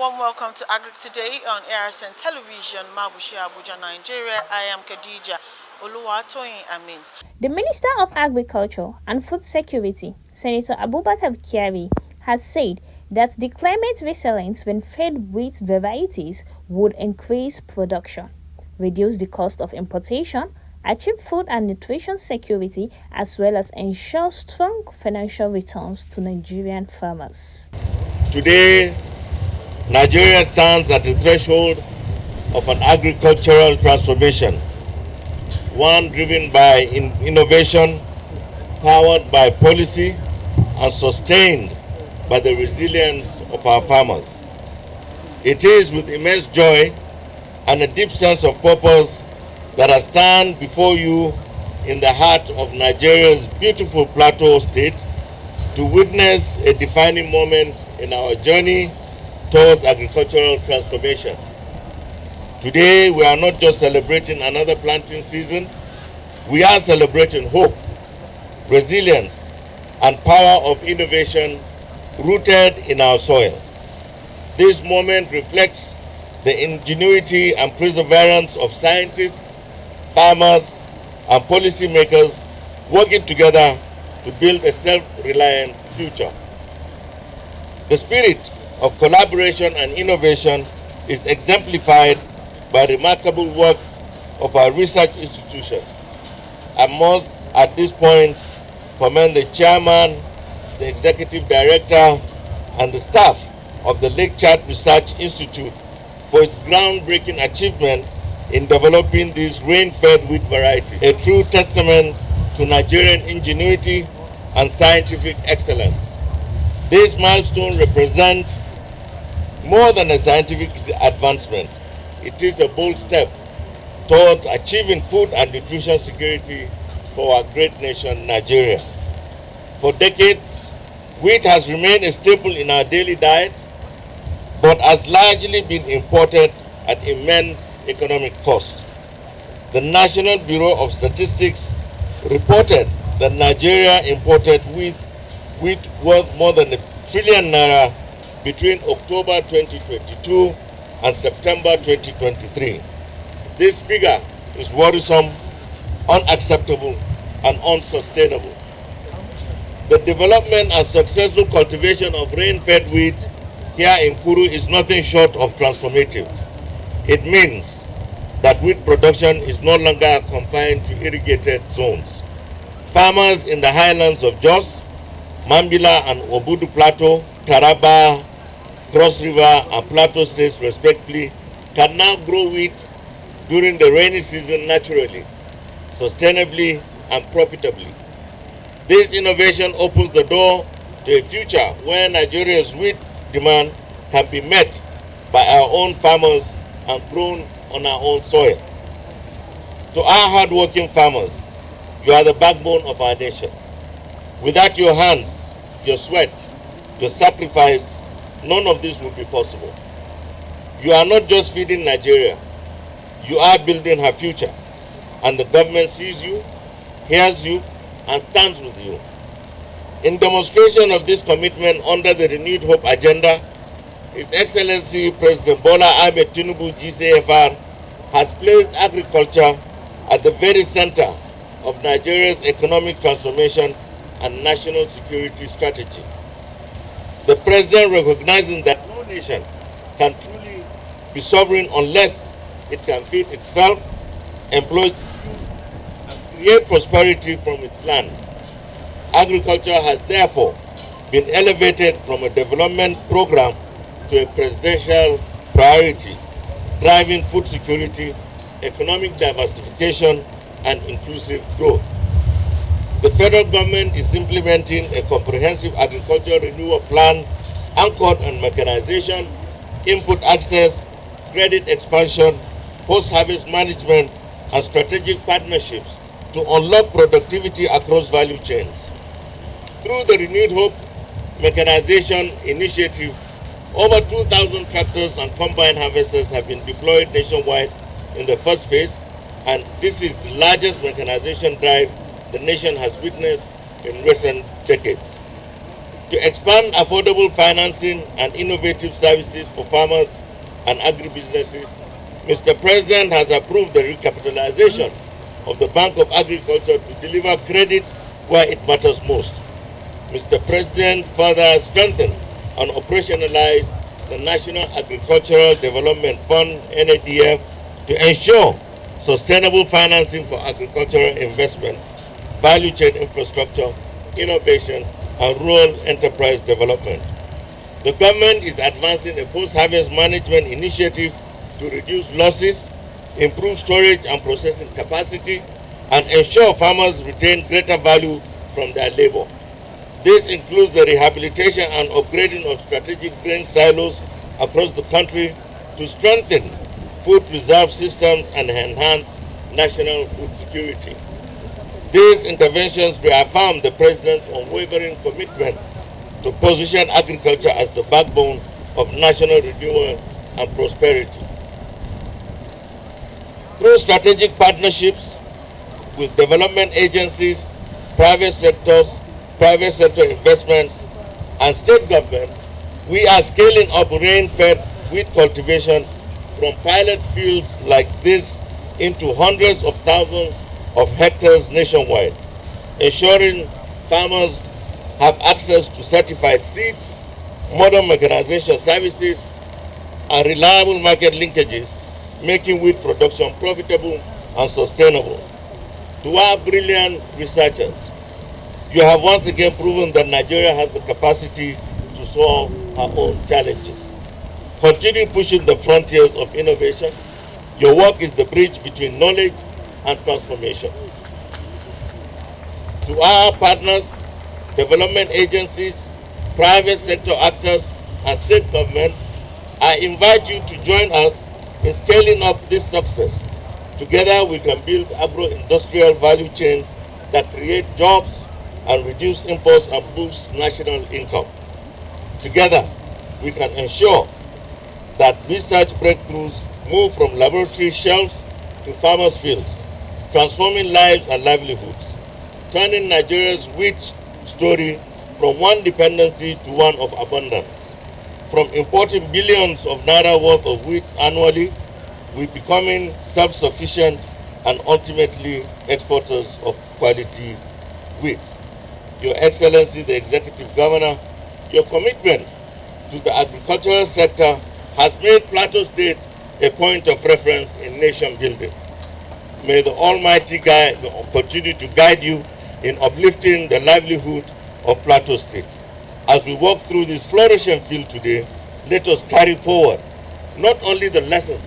warm welcome to Agric today on ARSN Television, Mabushi, Abuja, Nigeria. I am Khadija Oluwatoyin Amin. The Minister of Agriculture and Food Security, Senator Abubakar Kyari, has said that the climate resilient rain-fed wheat varieties would increase production, reduce the cost of importation, achieve food and nutrition security, as well as ensure strong financial returns to Nigerian farmers. Today, Nigeria stands at the threshold of an agricultural transformation, one driven by innovation, powered by policy, and sustained by the resilience of our farmers. It is with immense joy and a deep sense of purpose that I stand before you in the heart of Nigeria's beautiful plateau state to witness a defining moment in our journey towards agricultural transformation. Today, we are not just celebrating another planting season, we are celebrating hope, resilience, and power of innovation rooted in our soil. This moment reflects the ingenuity and perseverance of scientists, farmers, and policymakers working together to build a self-reliant future. The spirit of collaboration and innovation is exemplified by remarkable work of our research institutions. I must, at this point, commend the chairman, the executive director, and the staff of the Lake Chad Research Institute for its groundbreaking achievement in developing this rain-fed wheat variety, a true testament to Nigerian ingenuity and scientific excellence. This milestone represents more than a scientific advancement. It is a bold step toward achieving food and nutrition security for our great nation, Nigeria. For decades, wheat has remained a staple in our daily diet, but has largely been imported at immense economic cost. The National Bureau of Statistics reported that Nigeria imported wheat worth more than ₦1 trillion between October 2022 and September 2023. This figure is worrisome, unacceptable, and unsustainable. The development and successful cultivation of rain-fed wheat here in Kuru is nothing short of transformative. It means that wheat production is no longer confined to irrigated zones. Farmers in the highlands of Jos, Mambila and Obudu Plateau, Taraba, Cross River and Plateau states respectively can now grow wheat during the rainy season naturally, sustainably and profitably. This innovation opens the door to a future where Nigeria's wheat demand can be met by our own farmers and grown on our own soil. To our hard-working farmers, you are the backbone of our nation. Without your hands, your sweat, your sacrifice, none of this would be possible. You are not just feeding Nigeria, you are building her future, and the government sees you, hears you, and stands with you. In demonstration of this commitment under the Renewed Hope Agenda, His Excellency President Bola Ahmed Tinubu GCFR has placed agriculture at the very center of Nigeria's economic transformation and national security strategy. The President recognizing that no nation can truly be sovereign unless it can feed itself, employ and create prosperity from its land. Agriculture has therefore been elevated from a development program to a presidential priority, driving food security, economic diversification, and inclusive growth. The federal government is implementing a comprehensive agricultural renewal plan anchored on mechanization, input access, credit expansion, post-harvest management, and strategic partnerships to unlock productivity across value chains. Through the Renewed Hope Mechanization Initiative, over 2,000 tractors and combine harvesters have been deployed nationwide in the first phase, and this is the largest mechanization drive the nation has witnessed in recent decades. to expand affordable financing and innovative services for farmers and agribusinesses, Mr. President has approved the recapitalization of the Bank of Agriculture to deliver credit where it matters most. Mr. President further strengthened and operationalized the National Agricultural Development Fund, NADF, to ensure sustainable financing for agricultural investment, value chain infrastructure, innovation, and rural enterprise development. The government is advancing a post-harvest management initiative to reduce losses, improve storage and processing capacity, and ensure farmers retain greater value from their labor. This includes the rehabilitation and upgrading of strategic grain silos across the country to strengthen food reserve systems and enhance national food security. These interventions reaffirm the President's unwavering commitment to position agriculture as the backbone of national renewal and prosperity. Through strategic partnerships with development agencies, private sector investments, and state governments, we are scaling up rain-fed wheat cultivation from pilot fields like this into hundreds of thousands of hectares nationwide, ensuring farmers have access to certified seeds, modern mechanization services, and reliable market linkages, making wheat production profitable and sustainable. To our brilliant researchers, you have once again proven that Nigeria has the capacity to solve her own challenges. Continue pushing the frontiers of innovation. Your work is the bridge between knowledge and transformation. To our partners, development agencies, private sector actors, and state governments, I invite you to join us in scaling up this success. Together, we can build agro-industrial value chains that create jobs and reduce imports and boost national income. Together, we can ensure that research breakthroughs move from laboratory shelves to farmers' fields, transforming lives and livelihoods, turning Nigeria's wheat story from one dependency to one of abundance. From importing billions of naira worth of wheat annually, we're becoming self-sufficient and ultimately exporters of quality wheat. Your Excellency, the Executive Governor, your commitment to the agricultural sector has made Plateau State a point of reference in nation building. May the Almighty God continue to guide you in uplifting the livelihood of Plateau State. As we walk through this flourishing field today, let us carry forward not only the lessons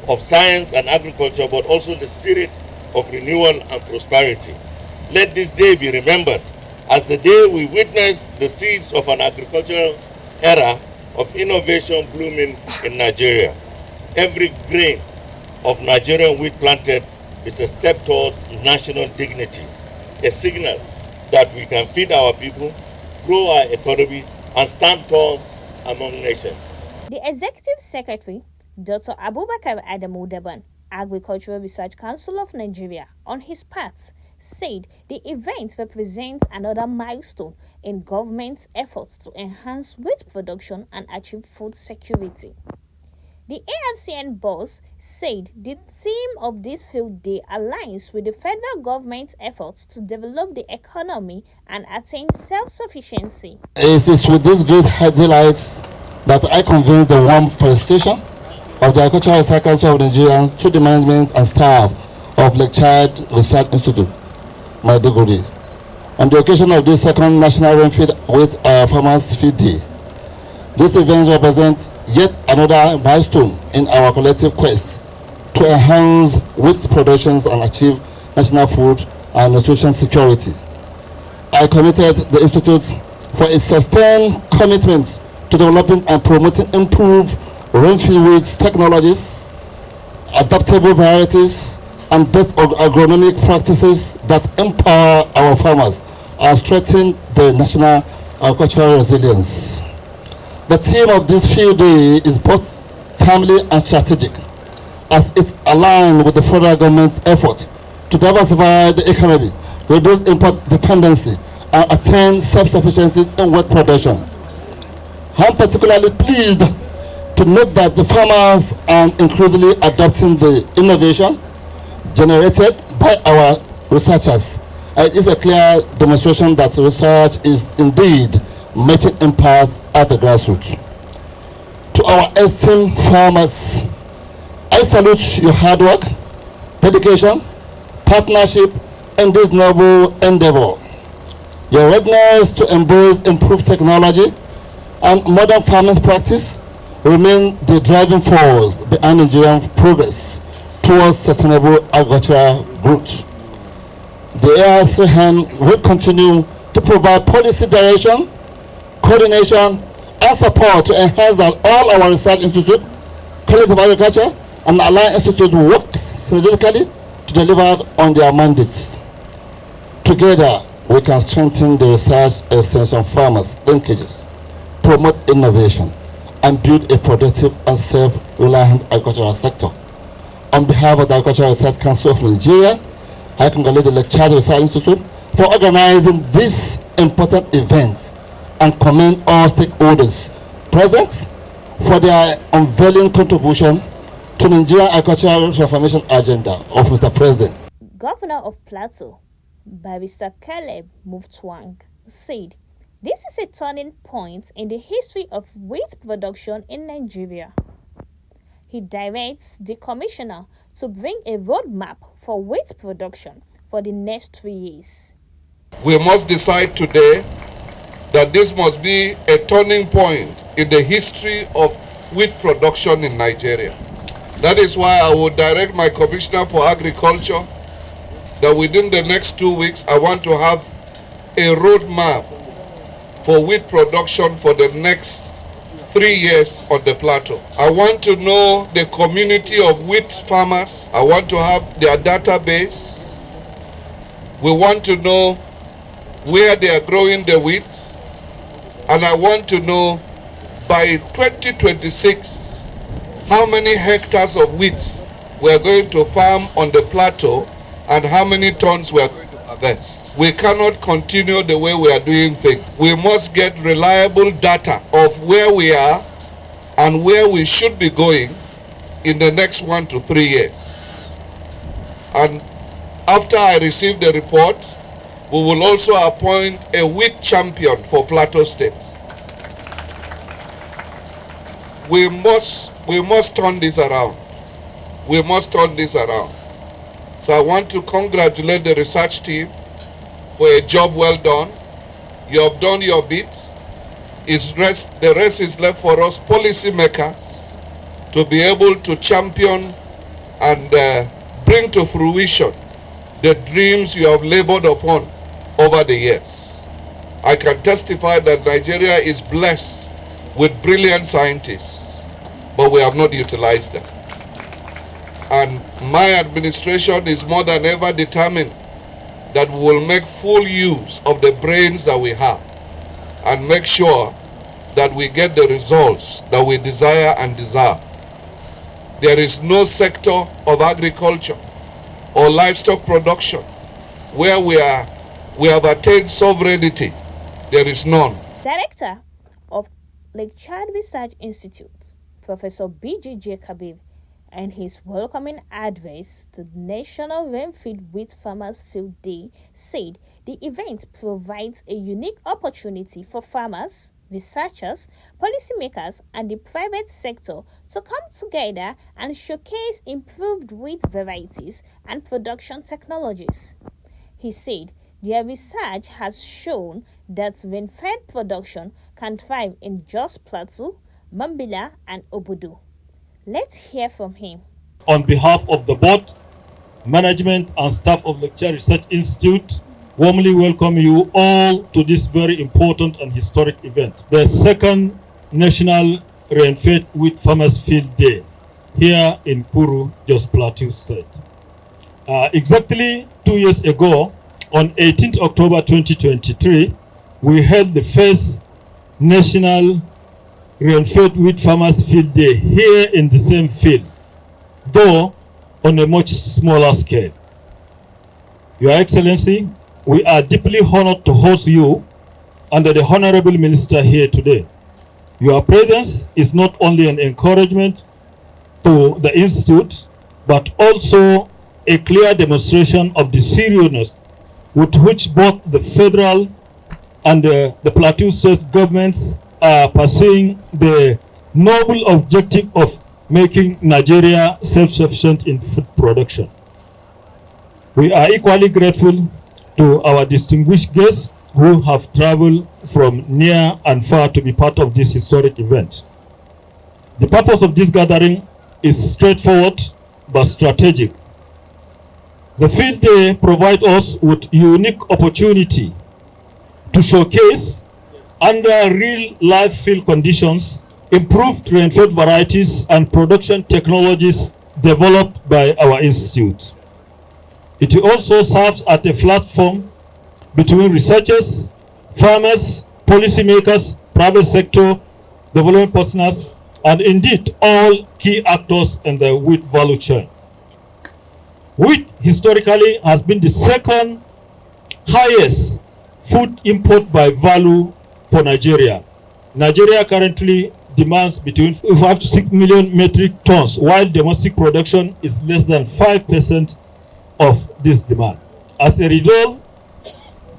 of science and agriculture, but also the spirit of renewal and prosperity. Let this day be remembered as the day we witness the seeds of an agricultural era of innovation blooming in Nigeria. Every grain of Nigerian wheat planted is a step towards national dignity, a signal that we can feed our people, grow our economy, and stand tall among nations. The Executive Secretary, Dr. Abubakar Adamu Daban, Agricultural Research Council of Nigeria, on his part, said the event represents another milestone in government's efforts to enhance wheat production and achieve food security. The AFCN boss said the theme of this field day aligns with the federal government's efforts to develop the economy and attain self-sufficiency. It is with these great highlights that I convey the warm felicitation of the Agricultural Research Council of Nigeria to the management and staff of Lake Chad Research Institute, Maiduguri, on the occasion of this second National Rainfed with Farmers Feed Day. This event represents yet another milestone in our collective quest to enhance wheat productions and achieve national food and nutrition security. I committed the Institute for its sustained commitment to developing and promoting improved rainfed wheat technologies, adaptable varieties, and best agronomic practices that empower our farmers and strengthen the national agricultural resilience. The theme of this field day is both timely and strategic, as it's aligned with the federal government's efforts to diversify the economy, reduce import dependency, and attain self-sufficiency in wheat production. I'm particularly pleased to note that the farmers are increasingly adopting the innovation generated by our researchers. It is a clear demonstration that research is indeed making impact at the grassroots. To our esteemed farmers, I salute your hard work, dedication, partnership in this noble endeavor. Your readiness to embrace improved technology and modern farming practice remain the driving force behind Nigerian progress towards sustainable agricultural growth. The ARC hand will continue to provide policy direction, coordination, and support to enhance that all our research institutes, College of Agriculture, and allied institutes work synergistically to deliver on their mandates. Together, we can strengthen the research extension farmers' linkages, promote innovation, and build a productive and self-reliant agricultural sector. On behalf of the Agricultural Research Council of Nigeria, I congratulate the Lecture Research Institute for organizing this important event and commend all stakeholders present for their unveiling contribution to Nigerian agricultural transformation agenda of Mr. President. Governor of Plateau, Barrister Caleb Mutfwang, said this is a turning point in the history of wheat production in Nigeria. He directs the commissioner to bring a roadmap for wheat production for the next 3 years. We must decide today that this must be a turning point in the history of wheat production in Nigeria. That is why I will direct my Commissioner for Agriculture that within the next 2 weeks I want to have a roadmap for wheat production for the next 3 years on the plateau. I want to know the community of wheat farmers. I want to have their database. We want to know where they are growing the wheat. And I want to know by 2026 how many hectares of wheat we are going to farm on the plateau and how many tons we are going to harvest. We cannot continue the way we are doing things. We must get reliable data of where we are and where we should be going in the next 1 to 3 years. And after I receive the report, we will also appoint a wheat champion for Plateau State. We must turn this around. We must turn this around. So I want to congratulate the research team for a job well done. You have done your bit. The rest is left for us policymakers to be able to champion and bring to fruition the dreams you have labored upon over the years. I can testify that Nigeria is blessed with brilliant scientists, but we have not utilized them. And my administration is more than ever determined that we will make full use of the brains that we have and make sure that we get the results that we desire and deserve. There is no sector of agriculture or livestock production where we have attained sovereignty. There is none. Director of Lake Chad Research Institute, Professor B.J. Kabir, and his welcoming address to the National Rainfed Wheat Farmers Field Day said the event provides a unique opportunity for farmers, researchers, policymakers, and the private sector to come together and showcase improved wheat varieties and production technologies. He said their research has shown that rain-fed production can thrive in Jos Plateau, Mambila, and Obudu. Let's hear from him. On behalf of the board, management, and staff of Lecture Research Institute, warmly welcome you all to this very important and historic event, the second National Rainfed Wheat Farmers Field Day here in Kuru, Jos Plateau State. Exactly 2 years ago, on 18th October 2023, we held the first National Rainfed Wheat Farmers Field Day here in the same field, though on a much smaller scale. Your Excellency, we are deeply honored to host you and the Honorable Minister here today. Your presence is not only an encouragement to the Institute, but also a clear demonstration of the seriousness with which both the federal and the Plateau State governments are pursuing the noble objective of making Nigeria self-sufficient in food production. We are equally grateful to our distinguished guests who have traveled from near and far to be part of this historic event. The purpose of this gathering is straightforward but strategic. The field day provides us with unique opportunity to showcase under real life field conditions improved rainfed varieties and production technologies developed by our institute. It also serves as a platform between researchers, farmers, policymakers, private sector, development partners, and indeed all key actors in the wheat value chain. Wheat historically has been the second highest food import by value for Nigeria. Nigeria currently demands between 5 to 6 million metric tons, while domestic production is less than 5% of this demand. As a result,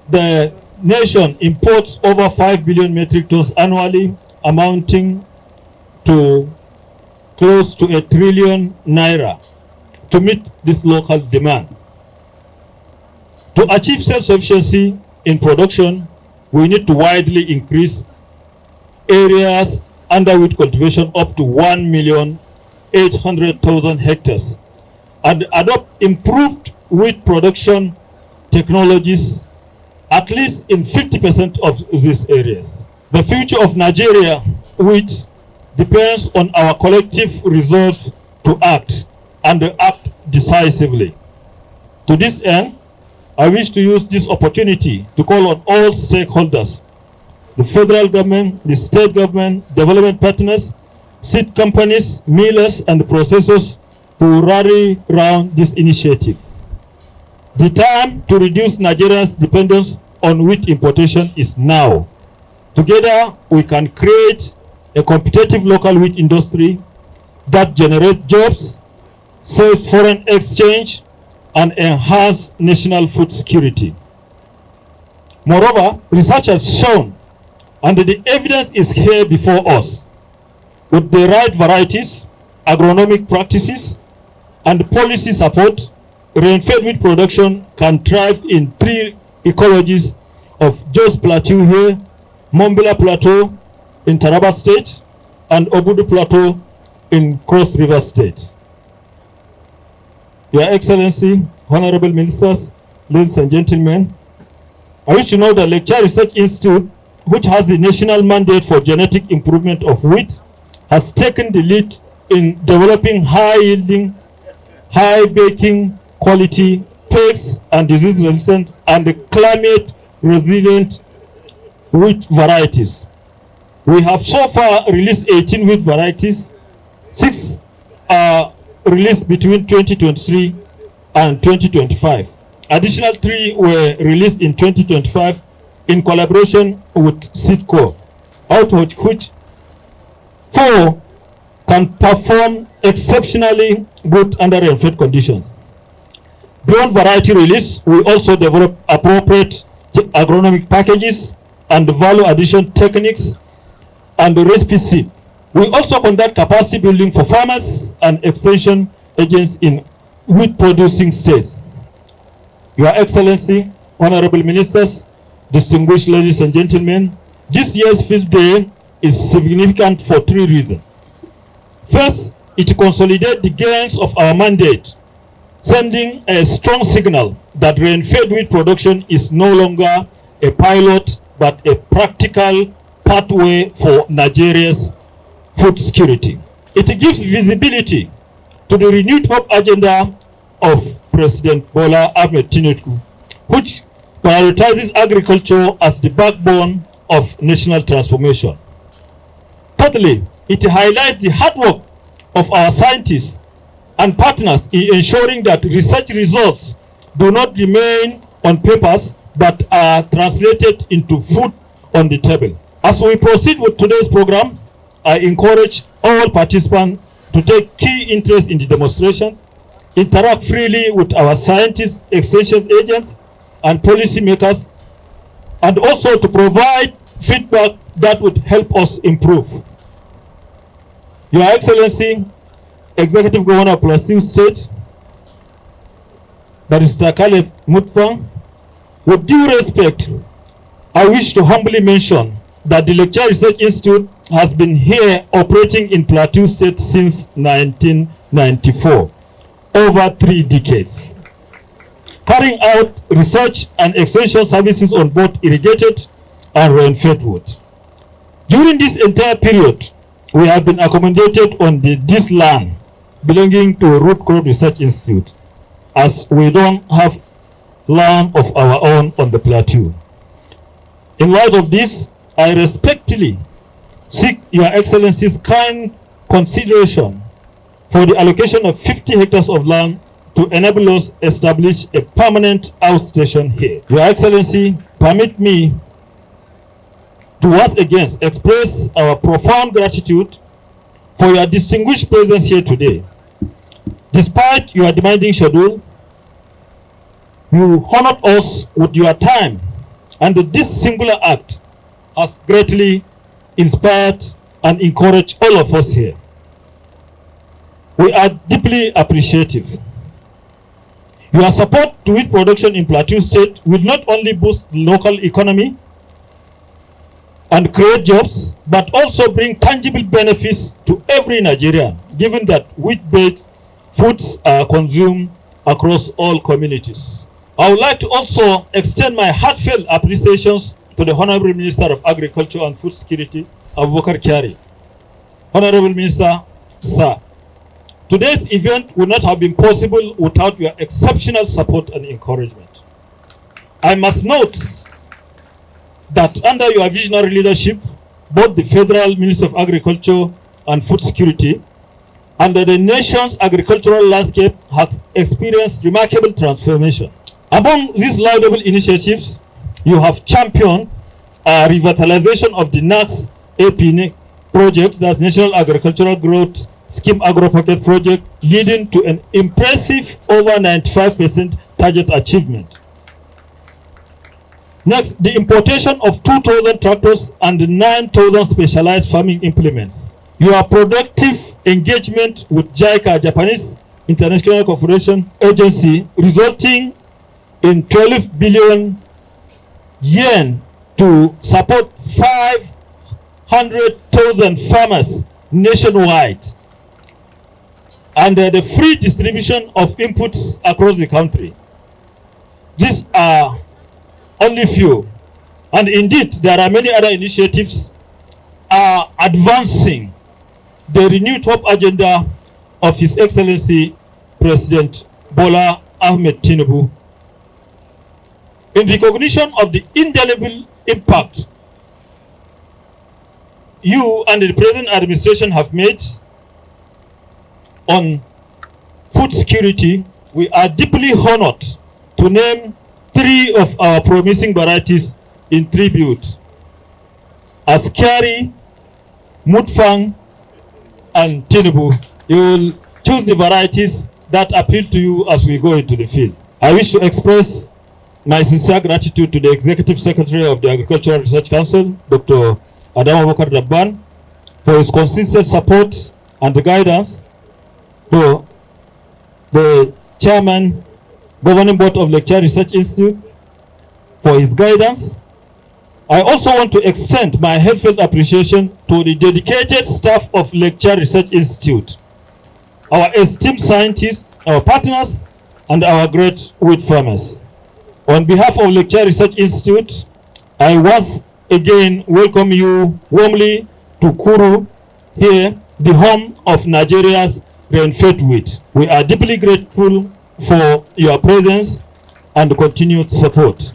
the nation imports over 5 billion metric tons annually, amounting to close to ₦1 trillion to meet this local demand. To achieve self-sufficiency in production, we need to widely increase areas under wheat cultivation up to 1,800,000 hectares and adopt improved wheat production technologies at least in 50% of these areas. The future of Nigeria wheat depends on our collective resolve to act and act decisively. To this end, I wish to use this opportunity to call on all stakeholders, the federal government, the state government, development partners, seed companies, millers, and processors to rally around this initiative. The time to reduce Nigeria's dependence on wheat importation is now. Together, we can create a competitive local wheat industry that generates jobs, save foreign exchange, and enhance national food security. Moreover, research has shown, and the evidence is here before us, with the right varieties, agronomic practices, and policy support, rain-fed wheat production can thrive in 3 ecologies of Jos Plateau here, Mambila Plateau in Taraba State, and Obudu Plateau in Cross River State. Your Excellency, Honorable Ministers, ladies and gentlemen, I wish to know that Lecture Research Institute, which has the national mandate for genetic improvement of wheat, has taken the lead in developing high-yielding, high-baking quality, pest and disease-resistant and climate-resilient wheat varieties. We have so far released 18 wheat varieties. 6 are released between 2023 and 2025. Additional 3 were released in 2025 in collaboration with Seedco, out of which 4 can perform exceptionally good under rainfed conditions. Beyond variety release, we also develop appropriate agronomic packages and value addition techniques and recipes. We also conduct capacity building for farmers and extension agents in wheat producing states. Your Excellency, Honorable Ministers, distinguished ladies and gentlemen, this year's field day is significant for 3 reasons. First, it consolidates the gains of our mandate, sending a strong signal that rain-fed wheat production is no longer a pilot but a practical pathway for Nigeria's food security. It gives visibility to the renewed hope agenda of President Bola Ahmed Tinubu, which prioritizes agriculture as the backbone of national transformation. Thirdly, it highlights the hard work of our scientists and partners in ensuring that research results do not remain on papers but are translated into food on the table. As we proceed with today's program, I encourage all participants to take key interest in the demonstration, interact freely with our scientists, extension agents, and policymakers, and also to provide feedback that would help us improve. Your Excellency, Executive Governor of Plateau State, Barrister Caleb Mutfang, with due respect, I wish to humbly mention that the Lecture Research Institute has been here operating in Plateau State since 1994, over 3 decades, carrying out research and extension services on both irrigated and rainfed wood. During this entire period, we have been accommodated on this land belonging to Root Crop Research Institute, as we don't have land of our own on the plateau. In light of this, I respectfully seek Your Excellency's kind consideration for the allocation of 50 hectares of land to enable us establish a permanent outstation here. Your Excellency, permit me to once again express our profound gratitude for your distinguished presence here today. Despite your demanding schedule, you honored us with your time, and this singular act has greatly inspired and encouraged all of us here. We are deeply appreciative. Your support to wheat production in Plateau State will not only boost the local economy and create jobs, but also bring tangible benefits to every Nigerian, given that wheat-based foods are consumed across all communities. I would like to also extend my heartfelt appreciations to the Honorable Minister of Agriculture and Food Security, Abubakar Kyari. Honorable Minister, sir, today's event would not have been possible without your exceptional support and encouragement. I must note that under your visionary leadership, both the Federal Ministry of Agriculture and Food Security and the nation's agricultural landscape has experienced remarkable transformation. Among these laudable initiatives, you have championed a revitalization of the NACS AP project, that's National Agricultural Growth Scheme Agro Pocket project, leading to an impressive over 95% target achievement. Next, the importation of 2,000 tractors and 9,000 specialized farming implements. Your productive engagement with JICA, Japanese International Cooperation Agency, resulting in 12 billion yen to support 500,000 farmers nationwide, and the free distribution of inputs across the country. These are only few, and indeed there are many other initiatives advancing the renewed hope agenda of His Excellency President Bola Ahmed Tinubu. In recognition of the indelible impact you and the present administration have made on food security, we are deeply honored to name 3 of our promising varieties in tribute as Kyari, Mutfang, and Tinubu. You will choose the varieties that appeal to you as we go into the field. I wish to express my sincere gratitude to the Executive Secretary of the Agricultural Research Council, Dr. Adam Abubakar Dabban, for his consistent support and guidance, to the Chairman, Governing Board of Lecture Research Institute, for his guidance. I also want to extend my heartfelt appreciation to the dedicated staff of Lecture Research Institute, our esteemed scientists, our partners, and our great wheat farmers. On behalf of Lecture Research Institute, I once again welcome you warmly to Kuru, here, the home of Nigeria's rainfed wheat. We are deeply grateful for your presence and continued support.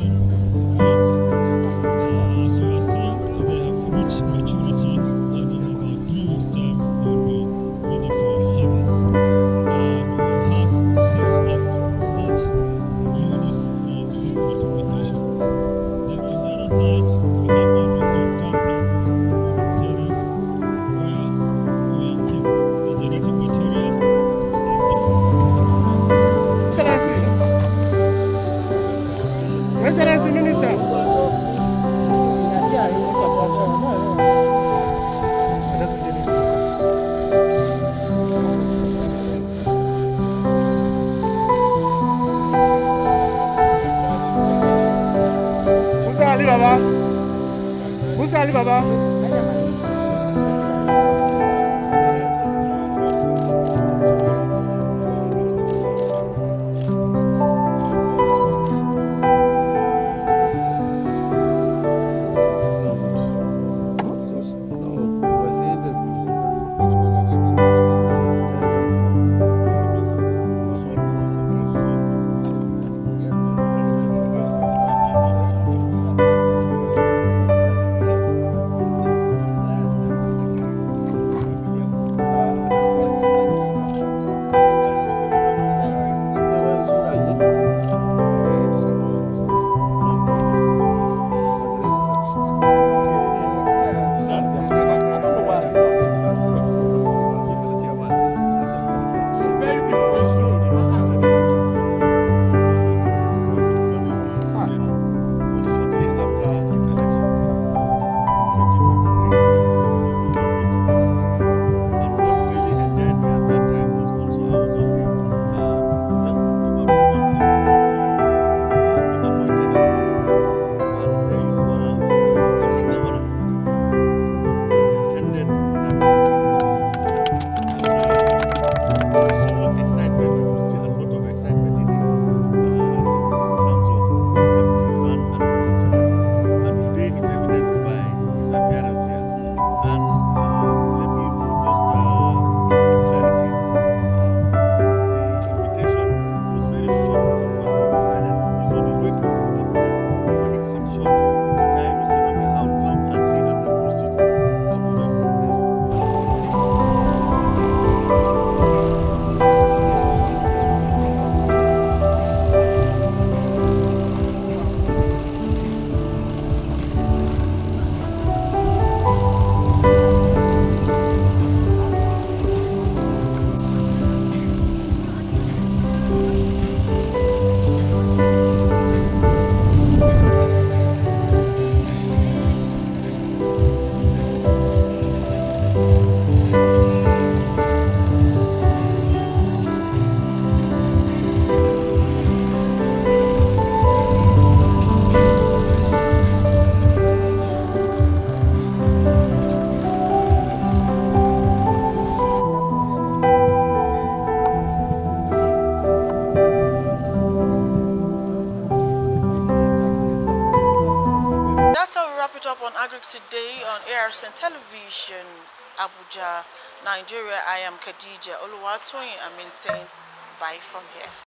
That's how we wrap it up on Agric today on ARSN Television, Abuja, Nigeria. I am Khadija Oluwatoyin. I'm saying bye from here.